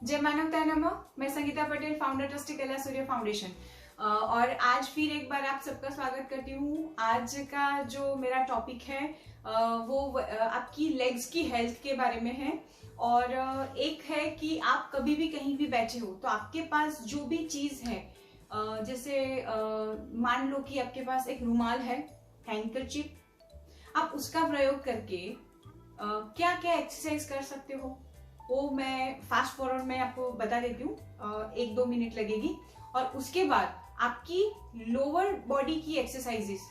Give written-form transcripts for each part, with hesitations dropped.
जय मानवता नमः। मैं संगीता पटेल, फाउंडर ट्रस्टी कैलाश सूर्य फाउंडेशन, और आज फिर एक बार आप सबका स्वागत करती हूँ। आज का जो मेरा टॉपिक है वो आपकी लेग्स की हेल्थ के बारे में है। और एक है कि आप कभी भी कहीं भी बैठे हो तो आपके पास जो भी चीज है, जैसे मान लो कि आपके पास एक रुमाल है, हैंकरचीफ, आप उसका प्रयोग करके क्या क्या एक्सरसाइज कर सकते हो वो मैं फास्ट फॉरवर्ड में आपको बता देती हूँ। 1-2 मिनट लगेगी। और उसके बाद आपकी लोअर बॉडी की एक्सरसाइजेस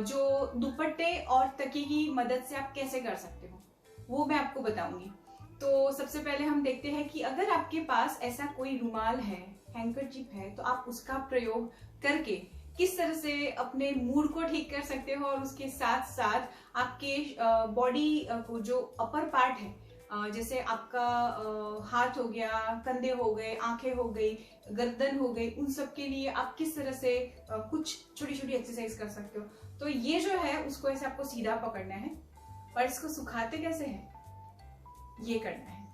जो दुपट्टे और तकिए की मदद से आप कैसे कर सकते हो वो मैं आपको बताऊंगी। तो सबसे पहले हम देखते हैं कि अगर आपके पास ऐसा कोई रुमाल है, हैंकरचीफ है, तो आप उसका प्रयोग करके किस तरह से अपने मूड को ठीक कर सकते हो और उसके साथ साथ आपके बॉडी को जो अपर पार्ट है, जैसे आपका हाथ हो गया, कंधे हो गए, आंखें हो गई, गर्दन हो गई, उन सब के लिए आप किस तरह से कुछ छोटी छोटी एक्सरसाइज कर सकते हो। तो ये जो है उसको ऐसे आपको सीधा पकड़ना है और इसको सुखाते कैसे है ये करना है।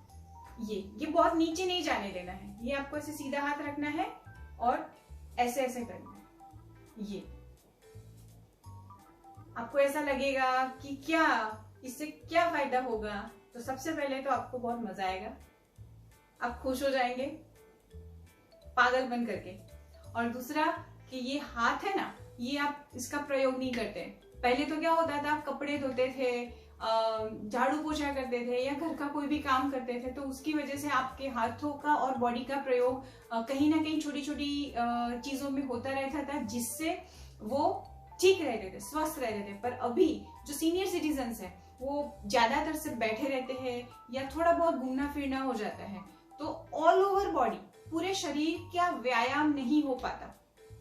ये बहुत नीचे नहीं जाने देना है, ये आपको ऐसे सीधा हाथ रखना है और ऐसे ऐसे करना है। ये आपको ऐसा लगेगा कि क्या इससे क्या फायदा होगा। तो सबसे पहले तो आपको बहुत मजा आएगा, आप खुश हो जाएंगे पागल बन करके। और दूसरा कि ये हाथ है ना, ये आप इसका प्रयोग नहीं करते। पहले तो क्या होता था, आप कपड़े धोते थे, झाड़ू पोछा करते थे या घर का कोई भी काम करते थे, तो उसकी वजह से आपके हाथों का और बॉडी का प्रयोग कहीं ना कहीं छोटी छोटी चीजों में होता रहता था, जिससे वो ठीक रहते थे, स्वस्थ रहते थे। पर अभी जो सीनियर सिटीजन्स है वो ज्यादातर सिर्फ बैठे रहते हैं या थोड़ा बहुत घूमना फिरना हो जाता है, तो ऑल ओवर बॉडी, पूरे शरीर का व्यायाम नहीं हो पाता।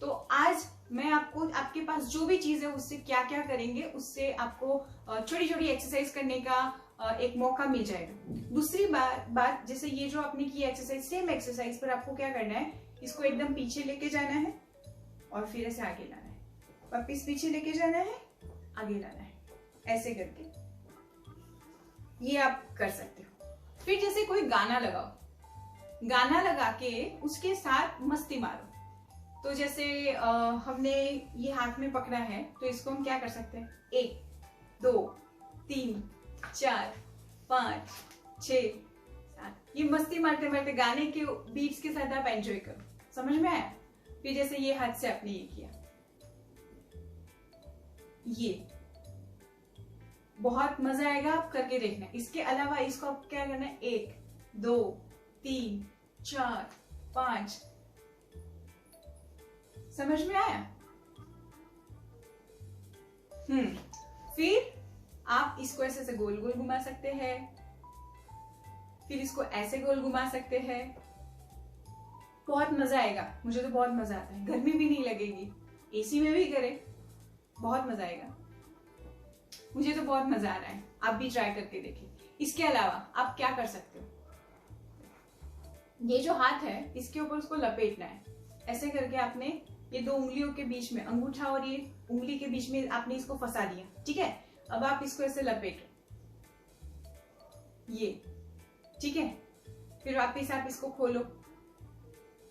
तो आज मैं आपको आपके पास जो भी चीज है उससे क्या क्या करेंगे, उससे आपको छोटी छोटी एक्सरसाइज करने का एक मौका मिल जाएगा। दूसरी बात, जैसे ये जो आपने की एक्सरसाइज, सेम एक्सरसाइज पर आपको क्या करना है, इसको एकदम पीछे लेके जाना है और फिर ऐसे आगे लाना है, वापिस पीछे लेके जाना है, आगे लाना है, ऐसे करके ये आप कर सकते हो। फिर जैसे कोई गाना लगाओ, गाना लगा के उसके साथ मस्ती मारो। तो जैसे हमने ये हाथ में पकड़ा है, तो इसको हम क्या कर सकते हैं, 1 2 3 4 5 6 7, ये मस्ती मारते मारते गाने के बीट्स के साथ आप एंजॉय करो। समझ में आया। फिर जैसे ये हाथ से आपने ये किया, ये बहुत मजा आएगा, आप करके देखना। इसके अलावा इसको आप क्या करना है, 1 2 3 4 5, समझ में आया। फिर आप इसको ऐसे ऐसे गोल गोल घुमा सकते हैं, फिर इसको ऐसे गोल घुमा सकते हैं। बहुत मजा आएगा, मुझे तो बहुत मजा आता है, गर्मी भी नहीं लगेगी, एसी में भी करे, बहुत मजा आएगा। मुझे तो बहुत मजा आ रहा है, आप भी ट्राई करके देखिए। इसके अलावा आप क्या कर सकते हो, ये जो हाथ है इसके ऊपर उसको लपेटना है, ऐसे करके आपने ये 2 उंगलियों के बीच में, अंगूठा और ये उंगली के बीच में आपने इसको फंसा दिया, ठीक है। अब आप इसको ऐसे लपेटो, ये ठीक है। फिर वापिस आप इसको खोलो,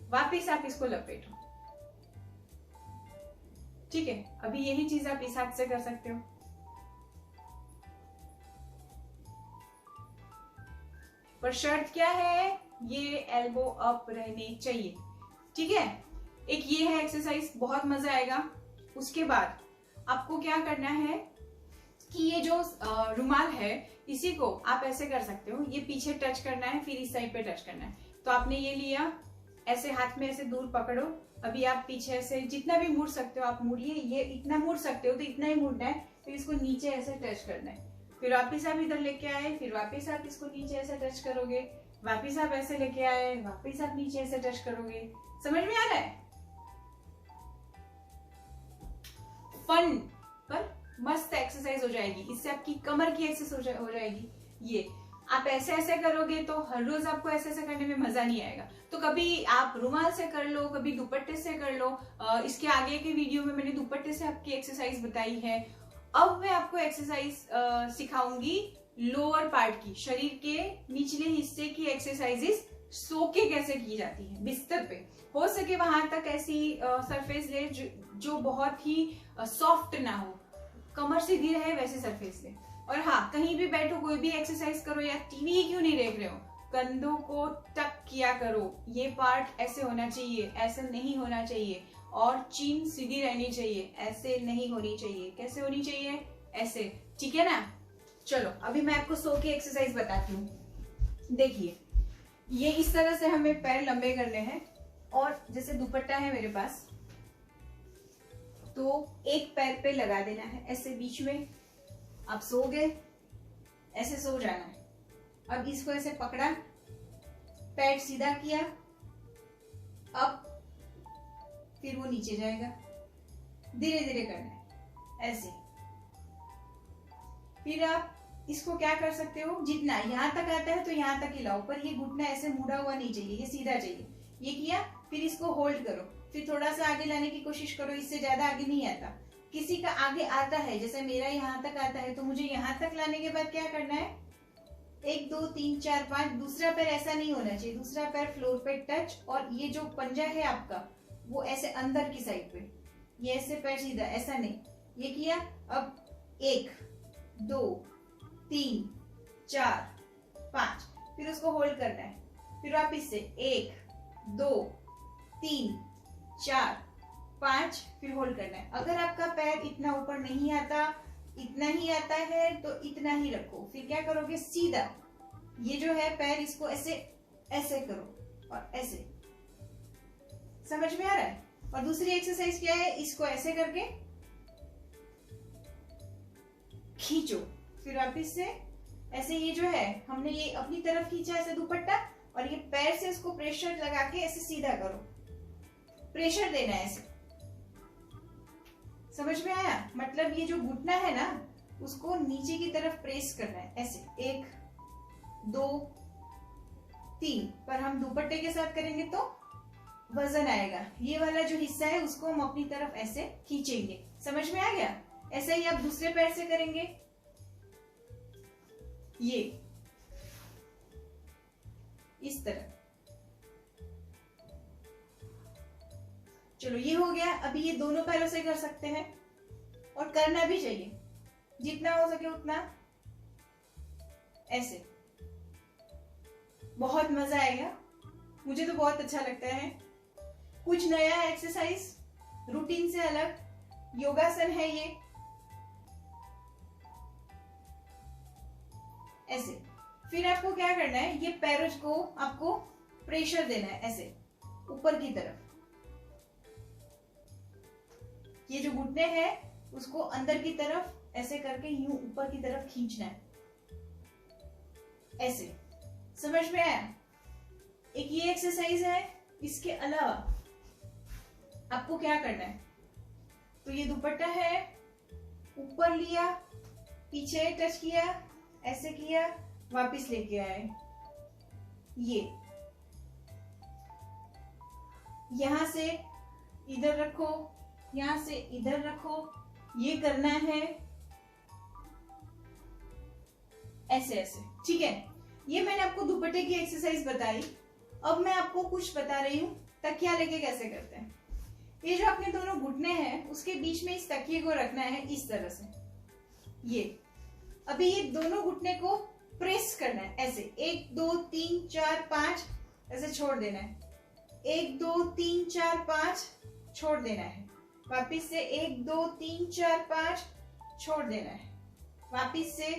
वापिस आप इसको लपेटो, ठीक है। अभी यही चीज आप इस हाथ से कर सकते हो। पर शर्त क्या है, ये एल्बो अप रहने चाहिए, ठीक है। एक ये है एक्सरसाइज, बहुत मजा आएगा। उसके बाद आपको क्या करना है कि ये जो रुमाल है इसी को आप ऐसे कर सकते हो, ये पीछे टच करना है, फिर इस साइड पे टच करना है। तो आपने ये लिया, ऐसे हाथ में ऐसे दूर पकड़ो, अभी आप पीछे से जितना भी मुड़ सकते हो आप मुड़िए, ये इतना मुड़ सकते हो तो इतना ही मुड़ना है। फिर इसको नीचे ऐसे टच करना है, फिर वापिस आप इधर लेके आए, फिर वापिस आप इसको नीचे ऐसे टच करोगे, वापिस आप ऐसे लेके आए, वापिस आप नीचे ऐसे टच करोगे। समझ में आ रहा है। फन पर मस्त एक्सरसाइज हो जाएगी, इससे आपकी कमर की एक्सरसाइज हो जाएगी। ये आप ऐसे ऐसे करोगे तो हर रोज आपको ऐसे ऐसे करने में मजा नहीं आएगा। तो कभी आप रुमाल से कर लो, कभी दुपट्टे से कर लो। इसके आगे के वीडियो में मैंने दुपट्टे से आपकी एक्सरसाइज बताई है। अब मैं आपको एक्सरसाइज सिखाऊंगी लोअर पार्ट की, शरीर के निचले हिस्से की एक्सरसाइजेस सो के कैसे की जाती है बिस्तर पे, हो सके वहां तक ऐसी सरफेस ले जो बहुत ही सॉफ्ट ना हो, कमर सीधी रहे वैसे सरफेस ले। और हाँ, कहीं भी बैठो, कोई भी एक्सरसाइज करो या टीवी क्यों नहीं देख रहे हो, कंधों को टक किया करो, ये पार्ट ऐसे होना चाहिए, ऐसा नहीं होना चाहिए, और चीन सीधी रहनी चाहिए, ऐसे नहीं होनी चाहिए। कैसे होनी चाहिए? ऐसे, ठीक है ना। चलो अभी मैं आपको सो की एक्सरसाइज बताती हूँ। देखिए, ये इस तरह से हमें पैर लंबे करने हैं, और जैसे दुपट्टा है मेरे पास, तो एक पैर पे लगा देना है ऐसे बीच में। आप सो गए, ऐसे सो जाना है। अब इसको ऐसे पकड़ा, पैर सीधा किया, अब फिर वो नीचे जाएगा, धीरे धीरे करना है ऐसे। फिर आप इसको क्या कर सकते हो, जितना यहां तक आता है तो यहां तक ही लाओ, पर ये घुटना ऐसे मुड़ा हुआ नहीं चाहिए, ये सीधा चाहिए। ये किया, फिर इसको होल्ड करो, फिर थोड़ा सा आगे लाने की कोशिश करो, इससे ज्यादा आगे नहीं आता। किसी का आगे आता है, जैसे मेरा यहाँ तक आता है, तो मुझे यहाँ तक लाने के बाद क्या करना है, 1 2 3 4 5, दूसरा पैर ऐसा नहीं होना चाहिए, दूसरा पैर फ्लोर पे टच, और ये जो पंजा है आपका वो ऐसे अंदर की साइड पे, ये ऐसे पैर सीधा, ऐसा नहीं। ये किया, अब 1 2 3 4 5, फिर उसको होल्ड करना है, फिर वापिस से 1 2 3 4 5, फिर होल्ड करना है। अगर आपका पैर इतना ऊपर नहीं आता, इतना ही आता है, तो इतना ही रखो। फिर क्या करोगे, सीधा ये जो है पैर, इसको ऐसे ऐसे करो और ऐसे। समझ में आ रहा है? और दूसरी एक्सरसाइज क्या है, इसको ऐसे करके खींचो, फिर वापिस से ऐसे। ये जो है हमने ये अपनी तरफ खींचा ऐसे दुपट्टा, और ये पैर से इसको प्रेशर लगा के ऐसे सीधा करो, प्रेशर देना है ऐसे। समझ में आया? मतलब ये जो घुटना है ना, उसको नीचे की तरफ प्रेस करना है ऐसे। 1 2 3, पर हम दुपट्टे के साथ करेंगे तो वजन आएगा। ये वाला जो हिस्सा है उसको हम अपनी तरफ ऐसे खींचेंगे। समझ में आ गया? ऐसा ही आप दूसरे पैर से करेंगे, ये इस तरह। चलो ये हो गया। अभी ये दोनों पैरों से कर सकते हैं, और करना भी चाहिए, जितना हो सके उतना ऐसे। बहुत मजा आएगा, मुझे तो बहुत अच्छा लगता है। कुछ नया एक्सरसाइज, रूटीन से अलग योगासन है ये। ऐसे फिर आपको क्या करना है, ये पैरों को आपको प्रेशर देना है ऐसे ऊपर की तरफ। ये जो घुटने हैं उसको अंदर की तरफ ऐसे करके यूं ऊपर की तरफ खींचना है ऐसे। समझ में आया? एक ये एक्सरसाइज है। इसके अलावा आपको क्या करना है, तो ये दुपट्टा है, ऊपर लिया, पीछे टच किया, ऐसे किया, वापस लेके आए, ये यहां से इधर रखो, यहां से इधर रखो, ये करना है ऐसे ऐसे। ठीक है, ये मैंने आपको दुपट्टे की एक्सरसाइज बताई। अब मैं आपको कुछ बता रही हूं तकिया लेके कैसे करते हैं। ये जो अपने दोनों घुटने हैं उसके बीच में इस तकिए को रखना है इस तरह से। ये अभी ये दोनों घुटने को प्रेस करना है ऐसे। 1 2 3 4 5 ऐसे छोड़ देना है। 1 2 3 4 5 छोड़ देना है। वापिस से 1 2 3 4 5 छोड़ देना है। वापिस से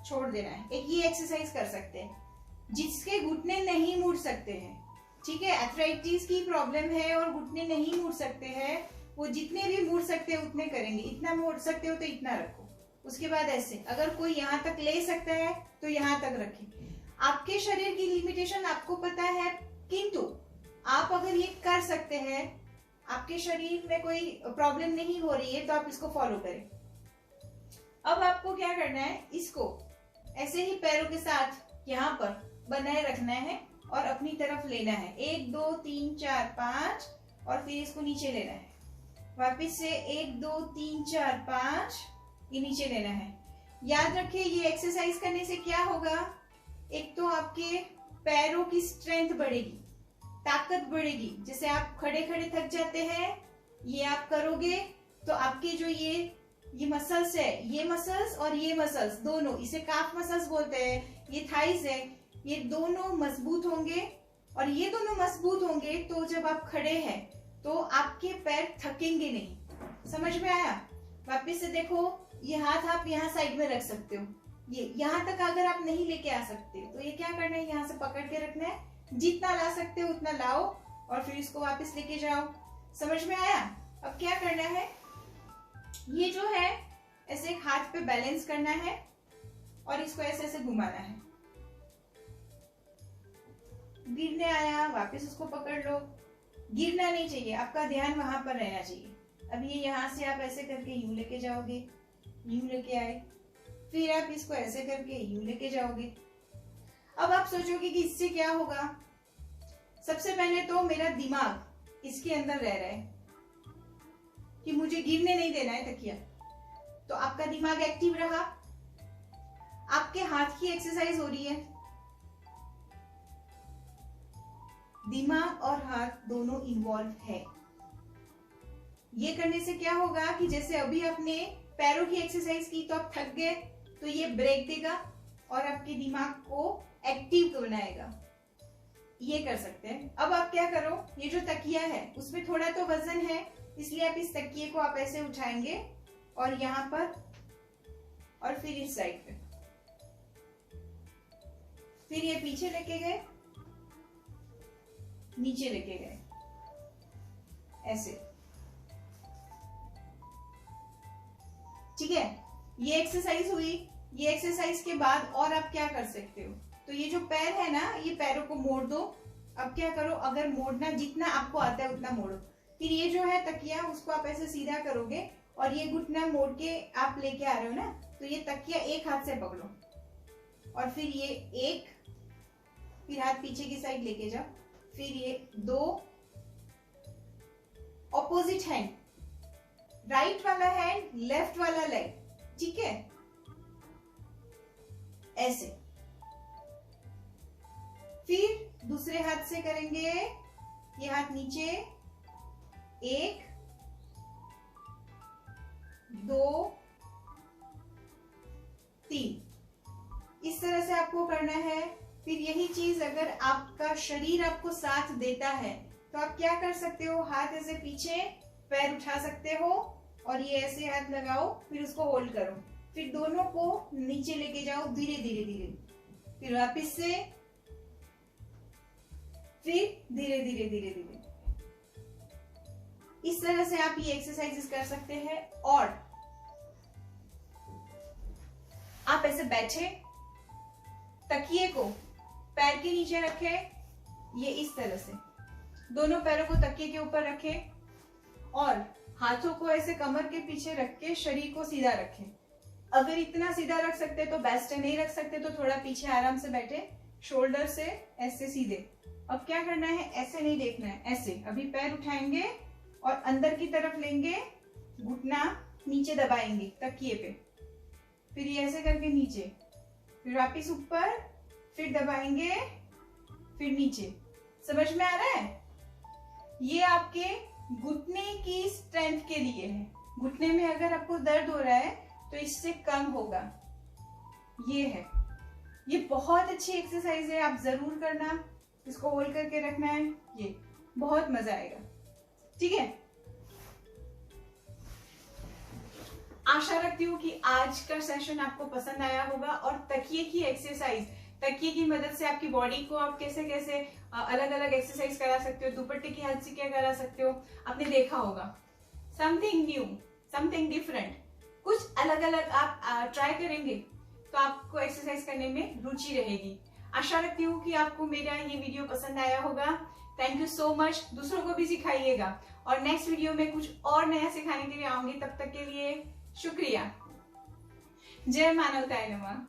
छोड़ देना है। एक ये एक्सरसाइज कर सकते हैं। जिसके घुटने नहीं मुड़ सकते हैं, ठीक है, एथराइटिस की प्रॉब्लम है और घुटने नहीं मुड़ सकते हैं, वो जितने भी मुड़ सकते हैं उतने करेंगे। इतना मुड़ सकते हो तो इतना रखो। उसके बाद ऐसे, अगर कोई यहाँ तक ले सकता है तो यहाँ तक रखें। आपके शरीर की लिमिटेशन आपको पता है, किंतु आप अगर ये कर सकते हैं, आपके शरीर में कोई प्रॉब्लम नहीं हो रही है, तो आप इसको फॉलो करें। अब आपको क्या करना है, इसको ऐसे ही पैरों के साथ यहाँ पर बनाए रखना है और अपनी तरफ लेना है। 1 2 3 4 5 और फिर इसको नीचे लेना है। वापिस से 1 2 3 4 5 ये नीचे लेना है। याद रखिए, ये एक्सरसाइज करने से क्या होगा, एक तो आपके पैरों की स्ट्रेंथ बढ़ेगी, ताकत बढ़ेगी। जैसे आप खड़े खड़े थक जाते हैं, ये आप करोगे तो आपके जो ये मसल्स है, ये मसल्स और ये मसल्स दोनों, इसे काफ मसल्स बोलते हैं, ये थाइस है, ये दोनों मजबूत होंगे। और ये दोनों मजबूत होंगे तो जब आप खड़े हैं तो आपके पैर थकेंगे नहीं। समझ में आया? वापिस से देखो, ये हाथ आप यहाँ साइड में रख सकते हो, ये यहाँ तक अगर आप नहीं लेके आ सकते तो ये क्या करना है, यहाँ से पकड़ के रखना है, जितना ला सकते हो उतना लाओ और फिर इसको वापस लेके जाओ। समझ में आया? अब क्या करना है, ये जो है ऐसे एक हाथ पे बैलेंस करना है और इसको ऐसे ऐसे घुमाना है। गिरने आया, वापस उसको पकड़ लो, गिरना नहीं चाहिए, आपका ध्यान वहां पर रहना चाहिए। अब ये यहाँ से आप ऐसे करके यूं लेके जाओगे, यूं लेके आए, फिर आप इसको ऐसे करके यूं लेके जाओगे। अब आप सोचोगे कि इससे क्या होगा। सबसे पहले तो मेरा दिमाग इसके अंदर रह रहा है कि मुझे गिरने नहीं देना है तकिया, तो आपका दिमाग एक्टिव रहा, आपके हाथ की एक्सरसाइज हो रही है। दिमाग और हाथ दोनों इन्वॉल्व है। ये करने से क्या होगा कि जैसे अभी आपने पैरों की एक्सरसाइज की तो आप थक गए, तो ये ब्रेक देगा और आपके दिमाग को एक्टिव बनाएगा। ये कर सकते हैं। अब आप क्या करो, ये जो तकिया है उसमें थोड़ा तो वजन है, इसलिए आप इस तकिए को आप ऐसे उठाएंगे और यहाँ पर और फिर इस साइड पे, फिर ये पीछे लेके गए, नीचे लेके गए, ऐसे। ठीक है, ये एक्सरसाइज हुई। ये एक्सरसाइज के बाद और आप क्या कर सकते हो, तो ये जो पैर है ना, ये पैरों को मोड़ दो। अब क्या करो, अगर मोड़ना जितना आपको आता है उतना मोड़ो। फिर ये जो है तकिया, उसको आप ऐसे सीधा करोगे और ये घुटना मोड़ के आप लेके आ रहे हो ना, तो ये तकिया एक हाथ से पकड़ो और फिर ये एक, फिर हाथ पीछे की साइड लेके जाओ, फिर ये दो, ऑपोजिट हैंड, राइट वाला हैंड, लेफ्ट वाला लेग। ठीक है, ऐसे। फिर दूसरे हाथ से करेंगे, ये हाथ नीचे, एक, दो, तीन, इस तरह से आपको करना है। फिर यही चीज अगर आपका शरीर आपको साथ देता है तो आप क्या कर सकते हो, हाथ ऐसे पीछे, पैर उठा सकते हो और ये ऐसे हाथ लगाओ, फिर उसको होल्ड करो, फिर दोनों को नीचे लेके जाओ धीरे धीरे धीरे, फिर वापिस से, फिर धीरे धीरे धीरे धीरे। इस तरह से आप ये एक्सरसाइजेस कर सकते हैं। और आप ऐसे बैठे, तकिए को पैर के नीचे रखे, ये इस तरह से दोनों पैरों को तकिए के ऊपर रखे और हाथों को ऐसे कमर के पीछे रख के शरीर को सीधा रखें। अगर इतना सीधा रख सकते तो बेस्ट है, नहीं रख सकते तो थोड़ा पीछे आराम से बैठे, शोल्डर से ऐसे सीधे। अब क्या करना है, ऐसे नहीं देखना है, ऐसे। अभी पैर उठाएंगे और अंदर की तरफ लेंगे, घुटना नीचे दबाएंगे तकिए पे, फिर ये ऐसे करके नीचे, फिर वापिस ऊपर, फिर दबाएंगे, फिर नीचे। समझ में आ रहा है? ये आपके घुटने की स्ट्रेंथ के लिए है। घुटने में अगर आपको दर्द हो रहा है तो इससे कम होगा। ये है, ये बहुत अच्छी एक्सरसाइज है, आप जरूर करना। इसको होल्ड करके रखना है, ये बहुत मजा आएगा। ठीक है, आशा रखती हूँ कि आज का सेशन आपको पसंद आया होगा। और तकिए की एक्सरसाइज, तकिए की मदद से आपकी बॉडी को आप कैसे कैसे अलग अलग एक्सरसाइज करा सकते हो, दुपट्टे की हेल्प से क्या करा सकते हो, आपने देखा होगा। समथिंग न्यू, समथिंग डिफरेंट, कुछ अलग अलग आप ट्राई करेंगे तो आपको एक्सरसाइज करने में रुचि रहेगी। आशा रखती हूँ कि आपको मेरा ये वीडियो पसंद आया होगा। Thank you so much. दूसरों को भी सिखाइएगा और नेक्स्ट वीडियो में कुछ और नया सिखाने के लिए आऊंगी। तब तक के लिए शुक्रिया। जय मानवताय नमः।